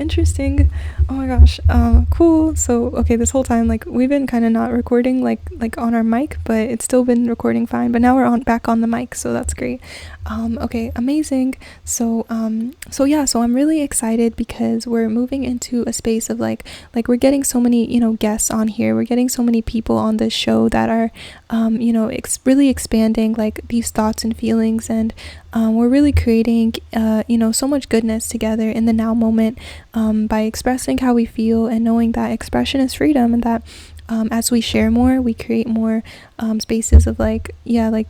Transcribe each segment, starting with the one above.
interesting. Oh my gosh. Cool. So okay, this whole time like we've been kind of not recording like on our mic, but it's still been recording fine. But now we're on back on the mic, so that's great. Okay, amazing. So yeah, so I'm really excited because we're moving into a space of like we're getting so many guests on here. We're getting so many people on this show that are really expanding like these thoughts and feelings, and we're really creating so much goodness together in the now moment, by expressing how we feel and knowing that expression is freedom, and that as we share more, we create more spaces of like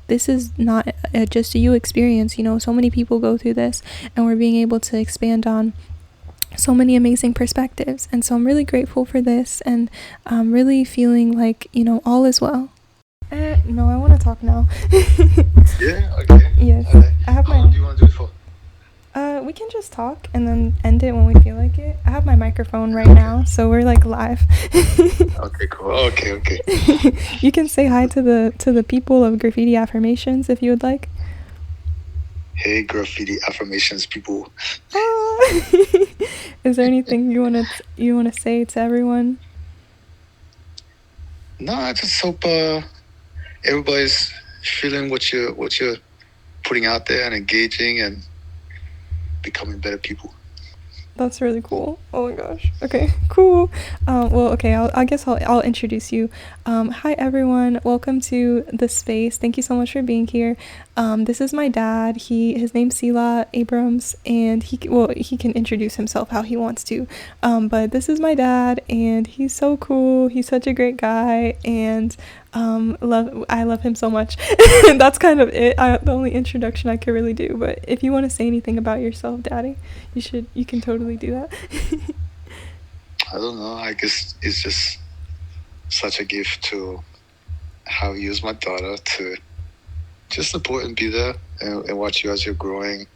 this is not just a you experience. So many people go through this, and we're being able to expand on so many amazing perspectives. And so I'm really grateful for this, and really feeling like all is well. No, I want to talk now. Yeah, okay. Yes, I have How long my do you want to do it for? we can just talk and then end it when we feel like it. I have my microphone right Okay. now, so we're like live. Okay, cool. Okay, okay. You can say hi to the people of Graffiti Affirmations if you would like. Hey, graffiti affirmations people. Ah. Is there anything you wanna say to everyone? No, I just hope everybody's feeling what you're putting out there and engaging and becoming better people. That's really cool. Oh my gosh. Okay, cool. Well, okay. I guess I'll introduce you. Hi everyone. Welcome to the space. Thank you so much for being here. This is my dad. His name's Sela Abrams, and he can introduce himself how he wants to. But this is my dad, and he's so cool. He's such a great guy, and I love him so much. That's kind of it. The only introduction I could really do. But if you want to say anything about yourself, Daddy, you can totally do that. I don't know. I guess it's just such a gift to have you as my daughter to just support and be there and watch you as you're growing.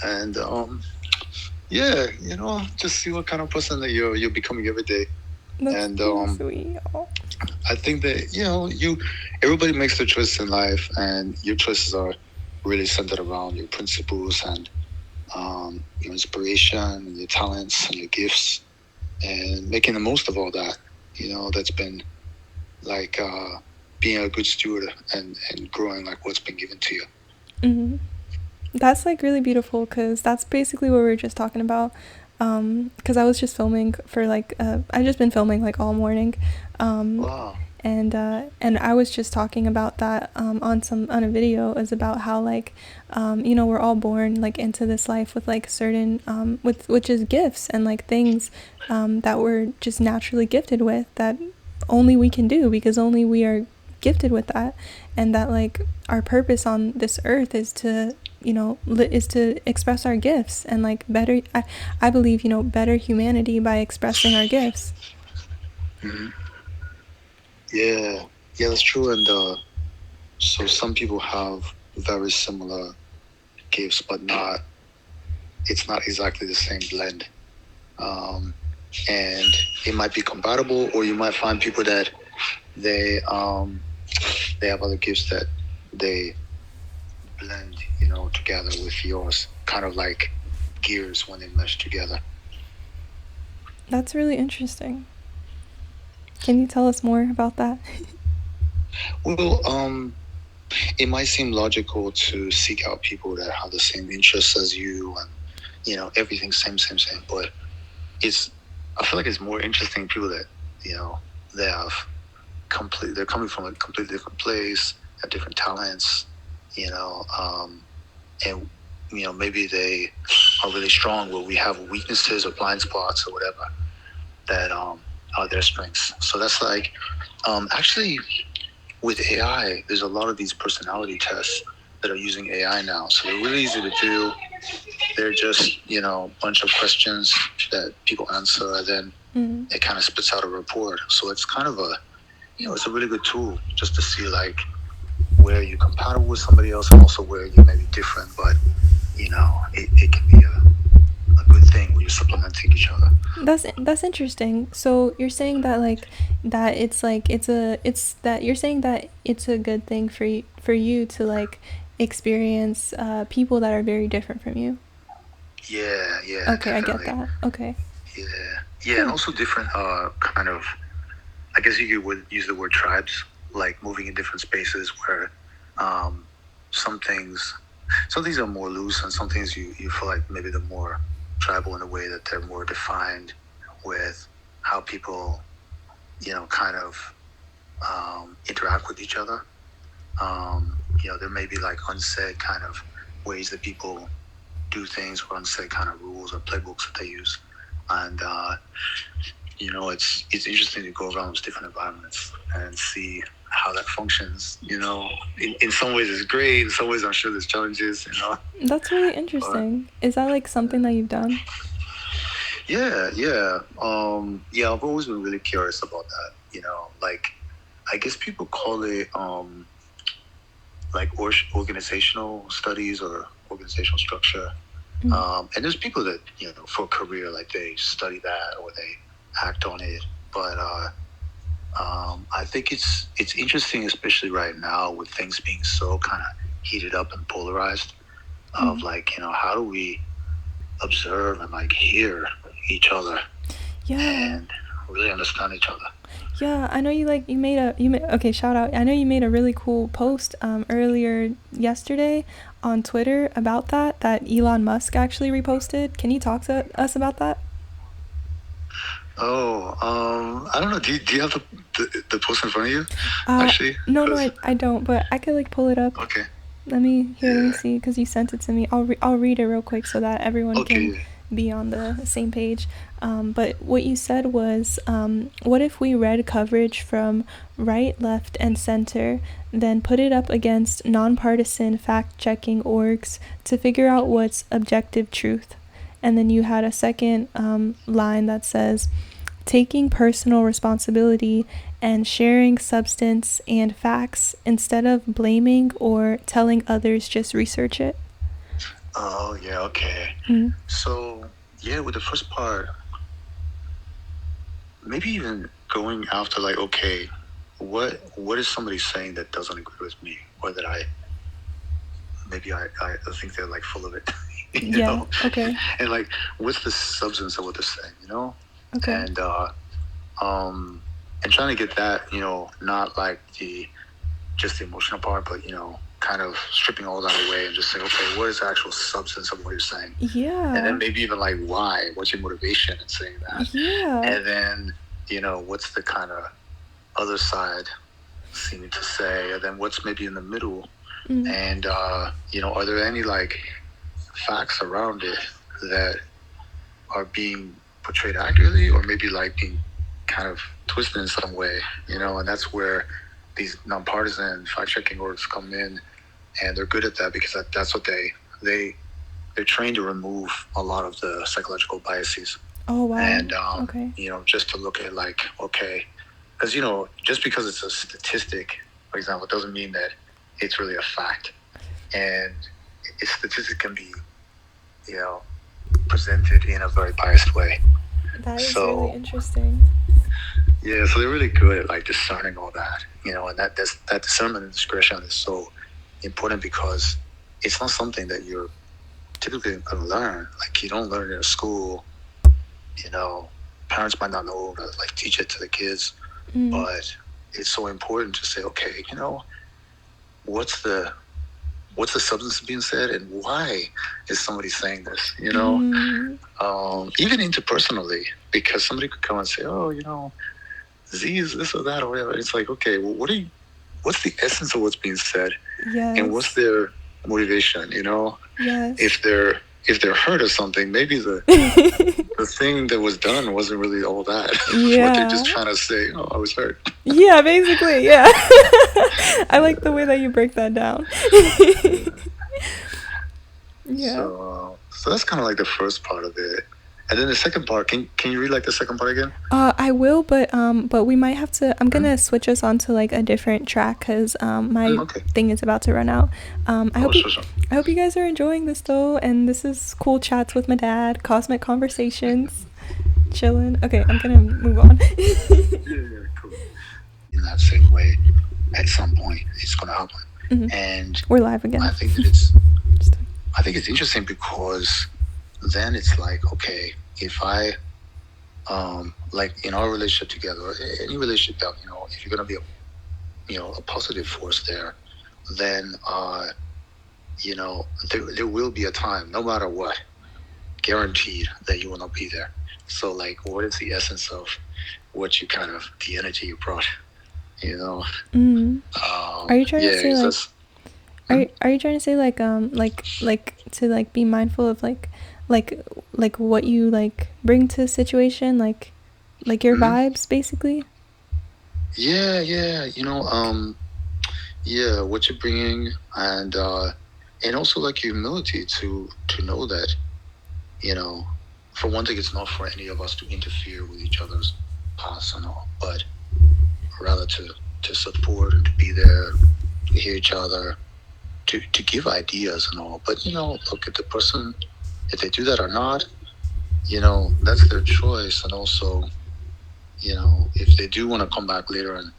And yeah, just see what kind of person that you're becoming every day. That's And so sweet. Oh. I think that everybody makes their choices in life, and your choices are really centered around your principles and your inspiration and your talents and your gifts, and making the most of all that. That's been like being a good steward and growing like what's been given to you. Hmm. That's like really beautiful because that's basically what we were just talking about. Because I was just filming for I just been filming like all morning. Um, Wow. and I was just talking about that on a video, is about how we're all born like into this life with like certain with which is gifts and like things that we're just naturally gifted with, that only we can do because only we are gifted with that, and that like our purpose on this earth is to is to express our gifts and like better I believe better humanity by expressing our gifts. Hmm. Yeah, yeah, that's true. And so some people have very similar gifts, but not. It's not exactly the same blend. Um, and it might be compatible, or you might find people that they they have other gifts that they blend, together with yours, kind of like gears when they mesh together. That's really interesting. Can you tell us more about that? Well, it might seem logical to seek out people that have the same interests as you, and everything same, but it's I feel like it's more interesting people that you know they have they're coming from a completely different place, have different talents, you know, and maybe they are really strong where we have weaknesses or blind spots or whatever that are their strengths. So that's like actually with AI, there's a lot of these personality tests that are using AI now. So they're really easy to do. They're just a bunch of questions that people answer, and then Mm-hmm. it kind of spits out a report. So it's kind of it's a really good tool just to see like where you're compatible with somebody else and also where you may be different, but it can be a good thing where you're supplementing each other. That's interesting. So you're saying that that it's that you're saying that it's a good thing for you to like experience people that are very different from you. Yeah, yeah, Okay, I get definitely. that. Okay. Yeah, and also different kind of. I guess you would use the word tribes, like moving in different spaces where um, some things are more loose, and some things you feel like maybe they're more tribal in a way that they're more defined with how people, kind of interact with each other. There may be like unsaid kind of ways that people do things, or unsaid kind of rules or playbooks that they use, and it's interesting to go around those different environments and see how that functions. In some ways it's great. In some ways, I'm sure there's challenges. That's really interesting. Is that like something that you've done? Yeah. Yeah, I've always been really curious about that. Like I guess people call it like organizational studies or organizational structure. And there's people that for a career, like they study that or they act on it. But I think it's interesting, especially right now with things being so kind of heated up and polarized. Of like, how do we observe and like hear each other? Yeah. And really understand each other. Yeah, I know you made okay, shout out. I know you made a really cool post earlier yesterday on Twitter about that Elon Musk actually reposted. Can you talk to us about that? Oh, I don't know. Do you have the post in front of you? Actually, no, I don't. But I could like pull it up. Okay. Let me see, because you sent it to me. I'll read it real quick so that everyone can be on the same page. But what you said was, what if we read coverage from right, left, and center, then put it up against nonpartisan fact-checking orgs to figure out what's objective truth? And then you had a second line that says, taking personal responsibility and sharing substance and facts instead of blaming or telling others just research it. Oh, yeah, okay. So, yeah, with the first part, maybe even going after like, okay, what is somebody saying that doesn't agree with me, or that I think they're like full of it. you know? Okay. And like, what's the substance of what they're saying, Okay. And trying to get that, not like just the emotional part, but kind of stripping all that away and just saying, okay, what is the actual substance of what you're saying? Yeah. And then maybe even like why? What's your motivation in saying that? Yeah. And then, what's the kind of other side seeming to say? And then what's maybe in the middle? And, are there any like facts around it that are being portrayed accurately, or maybe like being kind of twisted in some way, and that's where these nonpartisan fact-checking orgs come in, and they're good at that because that's what they're trained to remove a lot of the psychological biases. Oh, wow. And, okay. Just to look at like, okay, because, just because it's a statistic, for example, doesn't mean that it's really a fact. And a statistic can be, presented in a very biased way. That is really interesting. Yeah, so they're really good at like discerning all that, and that discernment and discretion is so important because it's not something that you're typically going to learn. Like you don't learn it in school. Parents might not know to like teach it to the kids, but it's so important to say, okay, what's the substance being said, and why is somebody saying this? Even interpersonally, because somebody could come and say, oh, Z is this or that or whatever. It's like, okay, well, what's the essence of what's being said? Yes. And what's their motivation? Yes. If they're hurt or something, maybe the the thing that was done wasn't really all that. Yeah. What they're just trying to say, I was hurt. Yeah, basically, yeah. I like the way that you break that down. Yeah. So that's kind of like the first part of it. And then the second part, can you read like the second part again? I will, but we might have to. I'm gonna switch us onto like a different track because my thing is about to run out. I hope you guys are enjoying this though, and this is cool chats with my dad, cosmic conversations, chilling. Okay, I'm gonna move on. Yeah, cool. In that same way, at some point, it's gonna happen, and we're live again. I think that it's interesting because then it's like, okay, if I like in our relationship together, or any relationship that, if you're gonna be a positive force there, then there will be a time, no matter what, guaranteed that you will not be there. So like, what is the essence of what you kind of the energy you brought? You know, Mm. Are you trying to yeah, say it's like just. Hmm? are you trying to say like to like be mindful of like like what you like bring to a situation, like your Hmm? vibes basically? Yeah, yeah, yeah, what you're bringing, and also like humility to know that, you know, for one thing, it's not for any of us to interfere with each other's paths and all, but rather to support and to be there, to hear each other, to give ideas and all. But look at the person, if they do that or not, that's their choice. And also, if they do want to come back later and,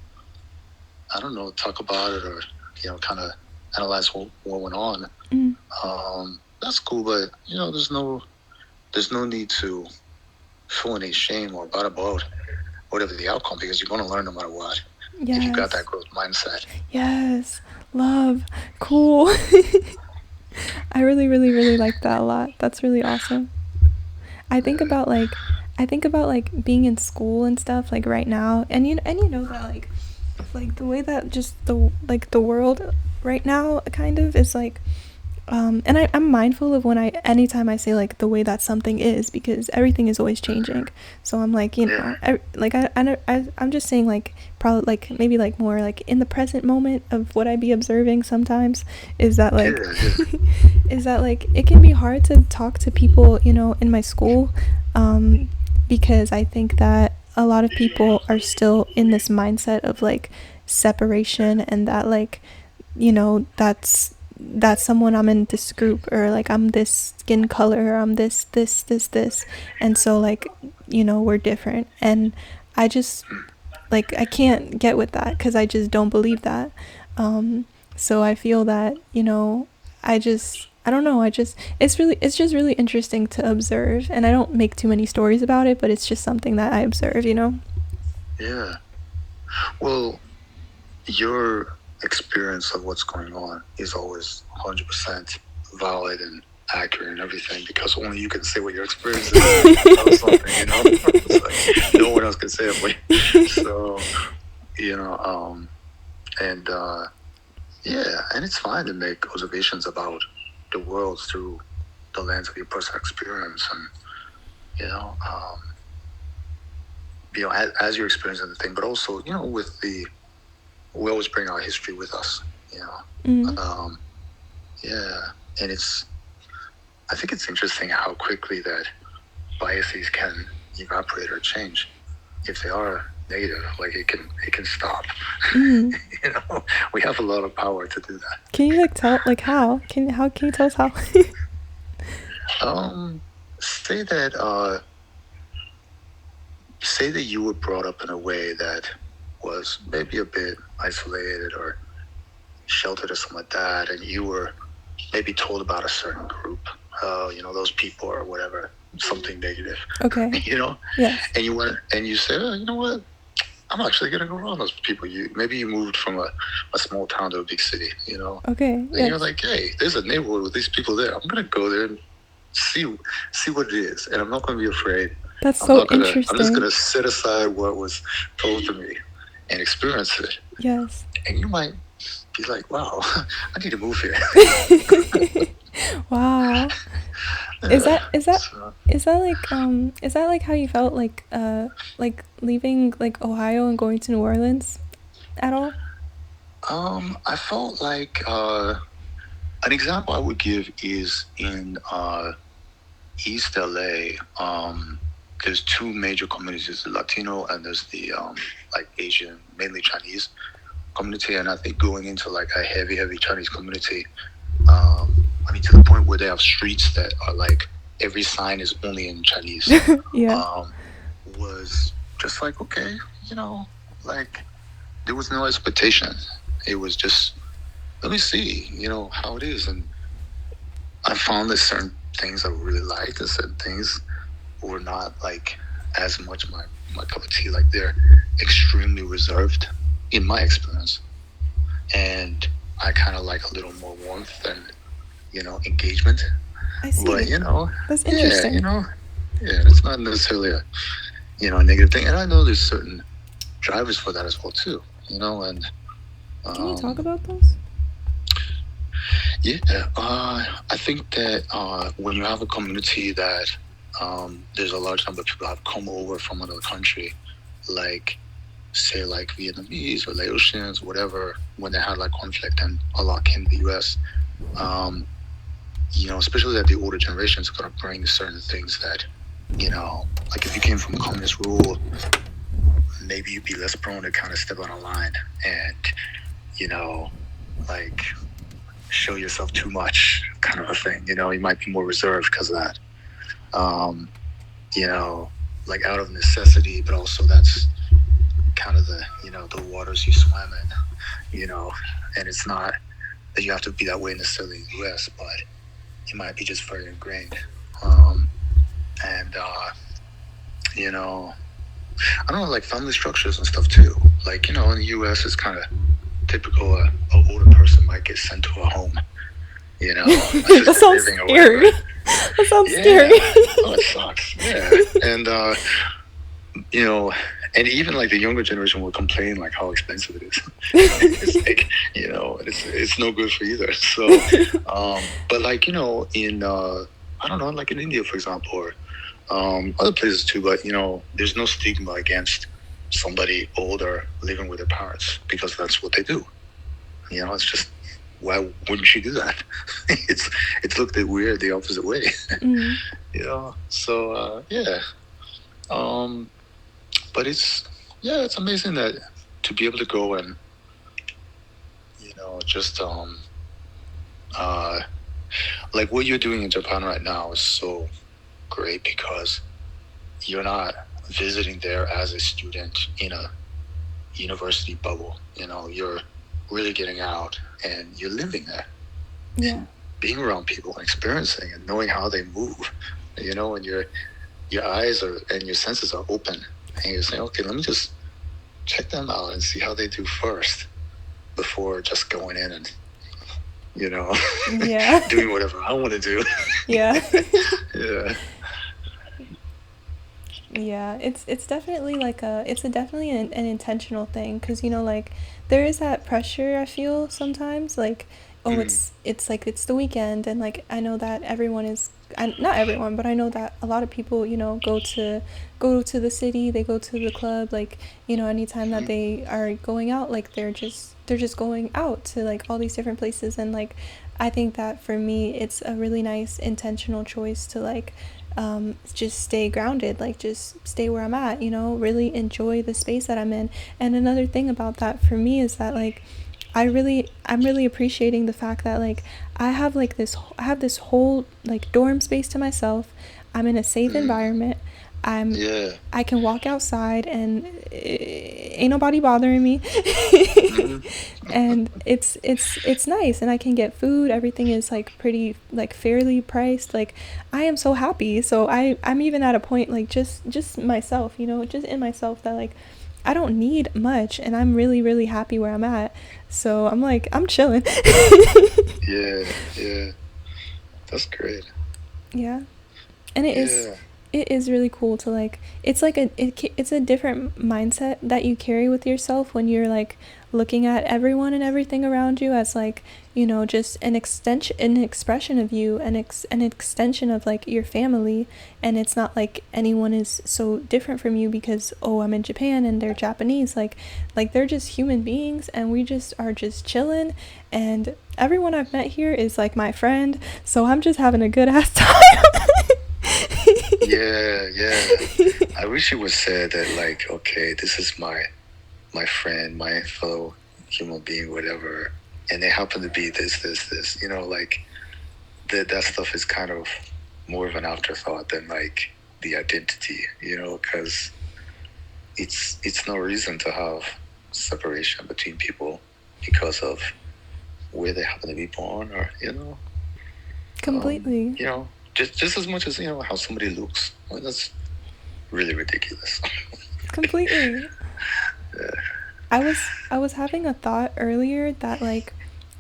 I don't know, talk about it, or kind of analyze what went on, Mm. that's cool. But there's no need to feel any shame or bad about whatever the outcome, because you're going to learn no matter what if you've got that Yes. growth mindset. Yes. Love. Cool. I really, really, really like that a lot. That's really awesome. I think about like I think about like being in school and stuff like right now, and you know that like the way that just the world right now kind of is like and I'm mindful of when I anytime I say like the way that something is, because everything is always changing. So I'm like, Yeah, I'm just saying like probably like maybe like more like in the present moment of what I be observing sometimes is that like yeah, yeah. is that like it can be hard to talk to people, in my school, because I think that a lot of people are still in this mindset of like separation, and that like that's someone, I'm in this group, or like I'm this skin color, or I'm this, and so like we're different, and I just like I can't get with that because I just don't believe that. So I feel that I don't know, it's just really interesting to observe, and I don't make too many stories about it, but it's just something that I observe. Yeah. Well, your experience of what's going on is always 100% valid and accurate and everything, because only you can say what your experience is of something. It's like no one else can say it for you. So, you know, and yeah, and it's fine to make observations about the world through the lens of your personal experience, and you know, um, as you're experiencing the thing, but also, with we always bring our history with us, you know. Mm. Yeah, and I think it's interesting how quickly that biases can evaporate or change if they are negative. Like it can stop. Mm. We have a lot of power to do that. Can you like tell like how can you tell us how? Say that you were brought up in a way that was maybe a bit isolated or sheltered or something like that, and you were maybe told about a certain group, those people or whatever, something negative, Okay. Yes. and you went and you said, oh, you know what? I'm actually gonna go around those people. Maybe you moved from a small town to a big city, Okay. and Yes. you're like, hey, there's a neighborhood with these people there. I'm gonna go there and see what it is, and I'm not gonna be afraid. That's I'm so not gonna. I'm just interesting. gonna set aside what was told to me and experience it. Yes. And you might be like, wow, I need to move here. Wow. Is that is that So, is that like how you felt like leaving like Ohio and going to New Orleans at all? I felt like an example I would give is in East LA. There's two major communities: the Latino and there's the like Asian, mainly Chinese community. And I think going into like a heavy Chinese community, I mean, to the point where they have streets that are like every sign is only in Chinese, Yeah. was just like, okay, like there was no expectation. It was just, let me see, how it is. And I found that certain things I really liked and certain things were not like as much my cup of tea. Like they're extremely reserved in my experience, and I kind of like a little more warmth and engagement. I But see. That's yeah, interesting. yeah, it's not necessarily a negative thing. And I know there's certain drivers for that as well too. And Can you talk um, about those? yeah, I think that when you have a community that there's a large number of people that have come over from another country, like say like Vietnamese or Laotians, whatever, when they had like conflict and a lot came to the U.S. Um, especially that the older generations are gonna bring certain things that like if you came from communist rule, maybe you'd be less prone to kind of step on a line and you know like show yourself too much, kind of a thing. You might be more reserved because of that. Um, like out of necessity, but also that's kind of the waters you swim in. And it's not that you have to be that way necessarily in the U.S., but it might be just very ingrained. Um, and you know, I don't know, like family structures and stuff too. Like in the U.S., it's kind of typical. A older person might get sent to a home, That assisted sounds living or whatever. scary. That sounds scary. Yeah. Oh, it sucks. Yeah. And you know, and even like the younger generation will complain like how expensive it is. It's like it's no good for either. So, but like in I don't know, like in India, for example, or other places too. But there's no stigma against somebody older living with their parents because that's what they do. It's just why wouldn't you do that? it's looked at weird the opposite way. Mm. So yeah. Um, but it's amazing that to be able to go and just uh like what you're doing in Japan right now is so great because you're not visiting there as a student in a university bubble. You're really getting out and you're living there, Yeah. being around people and experiencing and knowing how they move. And your eyes and your senses are open, and you're saying, okay, let me just check them out and see how they do first before just going in and Yeah. doing whatever I want to do. Yeah. Yeah. Yeah, it's definitely like definitely an intentional thing because like there is that pressure I feel sometimes like oh Mm. it's like it's the weekend and like I know that everyone is not everyone but I know that a lot of people go to the city, they go to the club, like anytime that Mm. they are going out, like they're just going out to like all these different places. And like I think that for me it's a really nice intentional choice to like just stay grounded, like just stay where I'm at, really enjoy the space that I'm in. And another thing about that for me is that like I'm really appreciating the fact that like I have this whole like dorm space to myself. I'm in a safe Mm. environment. I'm Yeah. I can walk outside and ain't nobody bothering me. Mm. And it's nice and I can get food. Everything is like pretty like fairly priced. Like I am so happy. So I'm even at a point like just myself, just in myself that like I don't need much and I'm really really happy where I'm at. So I'm like I'm chilling. Yeah. Yeah. That's great. Yeah. And Yeah. it is really cool to like it's like it's a different mindset that you carry with yourself when you're like looking at everyone and everything around you as like just an expression of you, an extension of like your family. And it's not like anyone is so different from you because oh I'm in Japan and they're Japanese, like they're just human beings and we just are just chilling. And everyone I've met here is like my friend, so I'm just having a good ass time. Yeah. Yeah. I wish it was said that like, okay, this is my friend, my fellow human being, whatever, and they happen to be this. Like that stuff is kind of more of an afterthought than like the identity. Because it's no reason to have separation between people because of where they happen to be born, or Completely. just as much as how somebody looks. Well, that's really ridiculous. Completely. Yeah. I was having a thought earlier that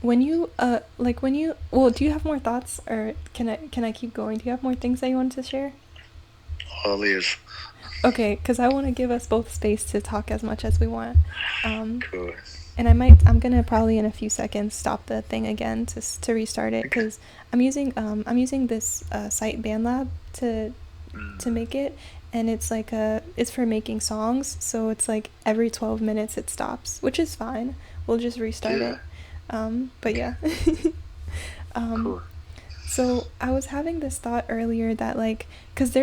when you well, do you have more thoughts, or can I keep going? Do you have more things that you wanted to share? All is Okay, because I want to give us both space to talk as much as we want. Um, cool. and I'm gonna probably in a few seconds stop the thing again to restart it Okay. because I'm using this site BandLab to Mm, make it, and it's for making songs, so it's like every 12 minutes it stops, which is fine. We'll just restart yeah. it. But Okay. yeah. um, Cool. so I was having this thought earlier that like, because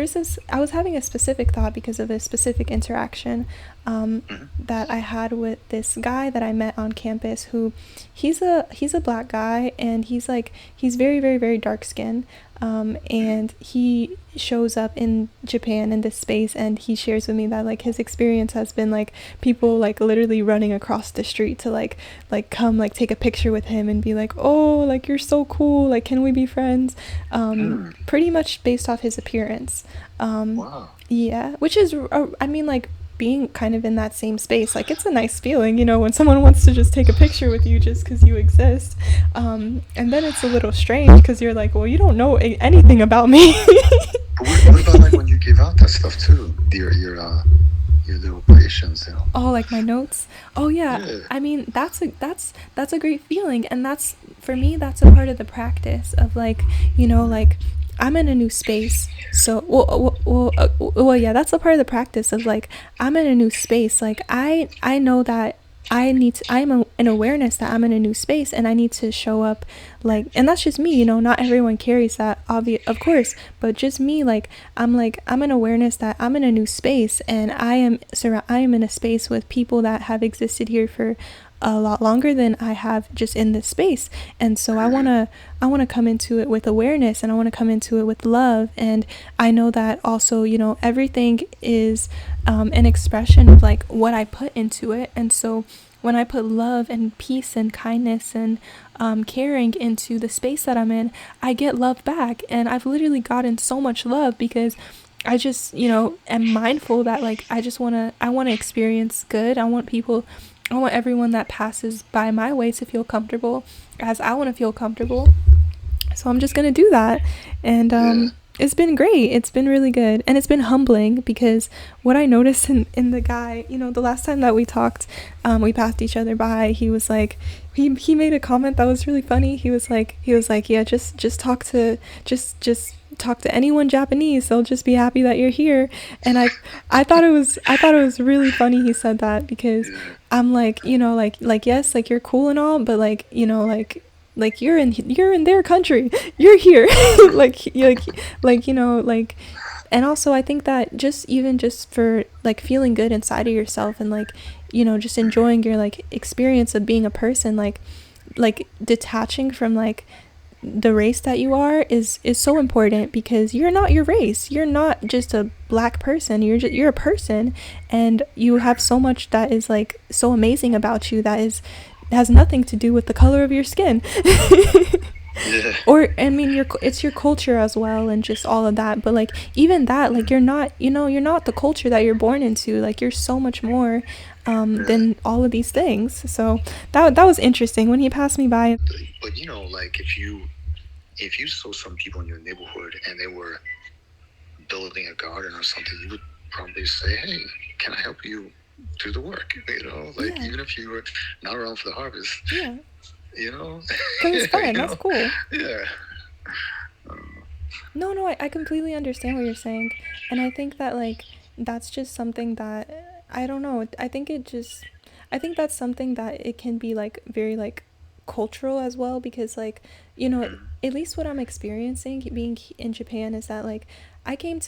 I was having a specific thought because of a specific interaction Hmm. that I had with this guy that I met on campus who he's a black guy, and he's very, very, very dark skinned. And he shows up in Japan in this space, and he shares with me that like his experience has been like people like literally running across the street to come like take a picture with him and be like, oh, like you're so cool, like can we be friends? Mm, Pretty much based off his appearance. um wow. yeah, which is I mean, like, being kind of in that same space, like it's a nice feeling, when someone wants to just take a picture with you just because you exist. And then it's a little strange because you're like, well, you don't know anything about me. But what about like when you give out that stuff too? Your little patients, you know? Oh, like my notes. Oh yeah. Yeah. I mean, that's a great feeling, and that's for me. That's a part of the practice of like, like I'm in a new space. So well, yeah, that's a part of the practice of like I'm in a new space. Like I know that an awareness that I'm in a new space, and I need to show up and that's just me. Not everyone carries that, obvious, of course, but just me. Like I'm an awareness that I'm in a new space, and I am in a space with people that have existed here for a lot longer than I have just in this space. And so I want to come into it with awareness, and I want to come into it with love. And I know that also, everything is an expression of like what I put into it. And so when I put love and peace and kindness and caring into the space that I'm in, I get love back. And I've literally gotten so much love because I just, am mindful that like I want to experience good. I want everyone that passes by my way to feel comfortable as I want to feel comfortable. So I'm just going to do that. And Yeah. it's been great. It's been really good. And it's been humbling because what I noticed in the guy, the last time that we talked, we passed each other by. He was like, he made a comment that was really funny. He was like, yeah, just talk to anyone Japanese. They'll just be happy that you're here. And I thought it was really funny he said that because Yeah. I'm like, like yes, like you're cool and all, but like you're in their country, you're here. Like and also I think that just for like feeling good inside of yourself, and like just enjoying your like experience of being a person, like detaching from like the race that you are is so important, because you're not your race, you're not just a black person, you're a person, and you have so much that is like so amazing about you that has nothing to do with the color of your skin. Yeah. Or I mean, it's your culture as well, and just all of that. But like even that, like you're not the culture that you're born into. Like you're so much more Yeah. than all of these things. So that was interesting when he passed me by. But like if you saw some people in your neighborhood and they were building a garden or something, you would probably say, "Hey, can I help you do the work?" Like Yeah, even if you were not around for the harvest, yeah, you know, because it's fun. That's cool. yeah. Um, No, no, I completely understand what you're saying. And I think that, like, that's just something that, I don't know. I think that's something that it can be, like, very, like, cultural as well, because, like, you know, mm, at least what I'm experiencing being in Japan is that, like, I came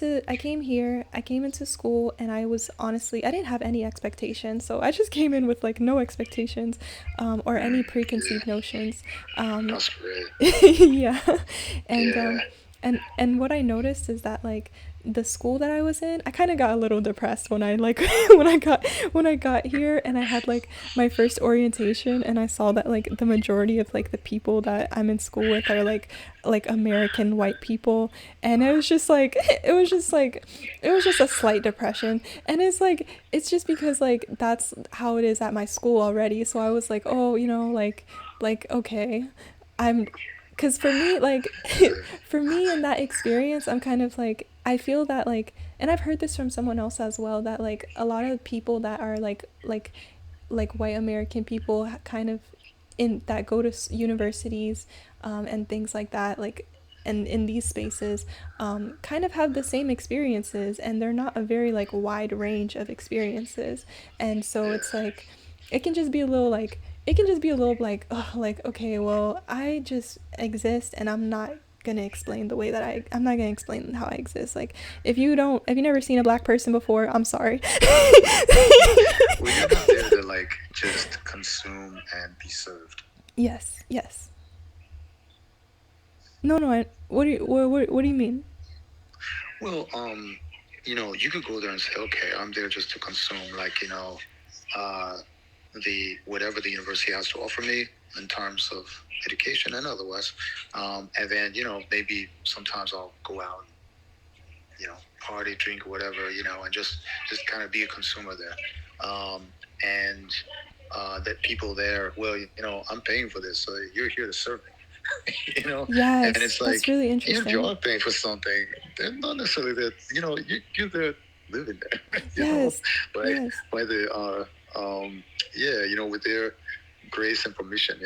here, I came into school, and I was honestly, I didn't have any expectations. So I just came in with, like, no expectations, or any preconceived yeah, notions. Um, that's great. yeah. And Yeah. and what I noticed is that like the school that I was in, I kind of got a little depressed when I like when I got here and I had like my first orientation and I saw that like the majority of like the people that I'm in school with are like American white people, and it was just like it was just a slight depression. And it's like it's just because like that's how it is at my school already. So I was like, oh, like okay, I'm because for me like for me in that experience, I'm kind of like I feel that like, and I've heard this from someone else as well, that like a lot of people that are like white American people kind of in that go to universities, and things like that, like, and in these spaces, kind of have the same experiences, and they're not a very like wide range of experiences, and so Yeah. it's like it can just be a little like it can just be a little like, oh, like, okay, well, I just exist and I'm not gonna explain the way that I'm not gonna explain how I exist. Like, if you never seen a black person before, I'm sorry. Well, you're not there to like just consume and be served. Yes, yes. No, no. What do you mean? Well, you could go there and say, okay, I'm there just to consume, like, uh, the whatever the university has to offer me in terms of education and otherwise, and then maybe sometimes I'll go out, party, drink, whatever, and just kind of be a consumer there, and that people there, well, I'm paying for this, so you're here to serve me. And Yes, it's that's like, really if interesting. you're paying for something, they're not necessarily that, you're there living there, Yes, by yes. by the with their grace and permission,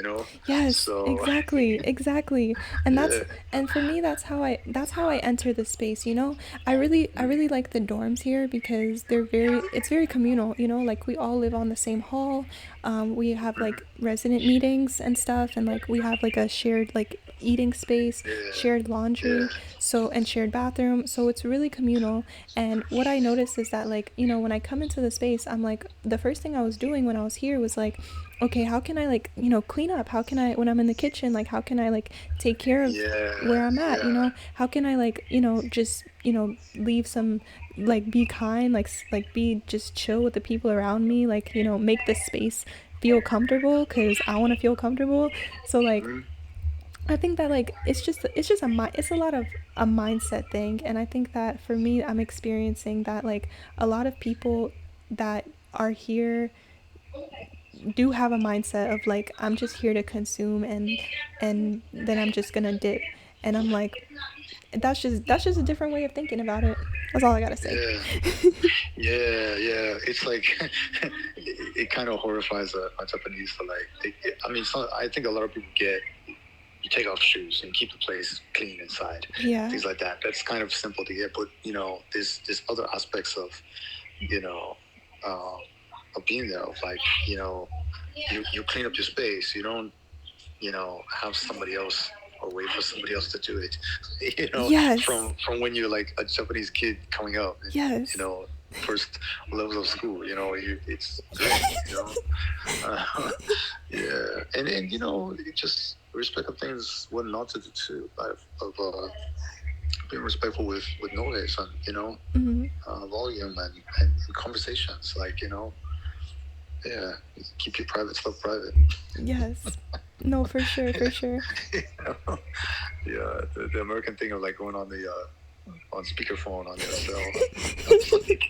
Yes, so exactly, exactly. And yeah. for me that's how I enter the space, you know? I Mm, really like the dorms here because it's very communal, you know? Like we all live on the same hall. We have mhm, like resident meetings and stuff, and like we have like a shared like eating space, yeah, shared yeah, laundry, so, and shared bathroom. So it's really communal. And what I noticed is that like, you know, when I come into the space, I'm like the first thing I was doing when I was here was like, okay, how can I like, you know, clean up? How can I, when I'm in the kitchen, like, how can I like take care of yeah, where I'm at, you yeah, know? How can I like, you know, just, you know, leave some, like, be kind, like, be just chill with the people around me, like, you know, make the space feel comfortable because I want to feel comfortable. So, like, mm, I think that like it's just it's a lot of a mindset thing, and I think that for me I'm experiencing that like a lot of people that are here do have a mindset of like I'm just here to consume, and then I'm just gonna dip, and I'm like that's just a different way of thinking about it. That's all I gotta say. yeah, yeah. It's like it kind of horrifies a Japanese to like. I mean, I think a lot of people get, you take off shoes and keep the place clean inside, Yeah. things like that. That's kind of simple to get, but there's other aspects of you know uh, of being there. Of like you clean up your space. You don't have somebody else or wait for somebody else to do it. Yes. From when you're like a Japanese kid coming up and Yes. first levels of school. It's great. Uh, yeah, and just respect of things what not to do too. Of being respectful with noise and Hmm. volume and conversations. Like yeah, keep your private stuff private. Yes. No, for sure, for sure. You know? Yeah, the American thing of like going on the on speakerphone on your cell. It's like,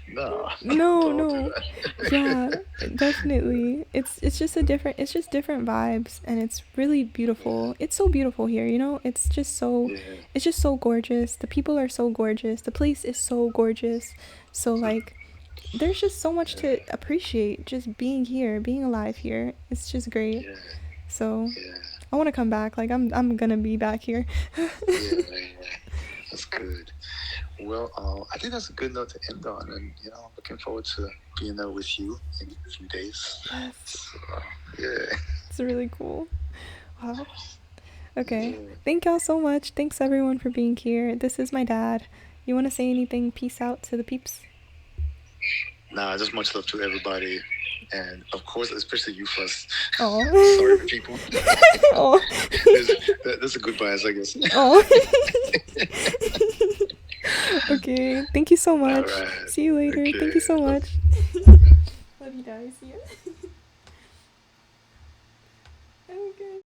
no, No, don't do no. Yeah, definitely. It's just different vibes, and it's really beautiful. It's so beautiful here, you know? that. Yeah. It's just so gorgeous. The people are so gorgeous. The place is so gorgeous. So like there's just so much to appreciate just being here, being alive here. It's just great. Yeah, So, yeah, I want to come back. Like I'm going to be back here. yeah, yeah. That's good. Well, I think that's a good note to end on, and looking forward to being there with you in a few days. Yes. So, yeah, It's really cool. Wow. Okay. yeah. Thank y'all so much. Thanks everyone for being here. This is my dad. You want to say anything? Peace out to the peeps. Nah, just much love to everybody, and of course, especially you first. Sorry, Oh. people. Oh. That's a goodbye, I guess. Oh. Okay. Thank you so much. Alright. See you later. Okay. Thank you so much. Love you guys. See ya. Okay.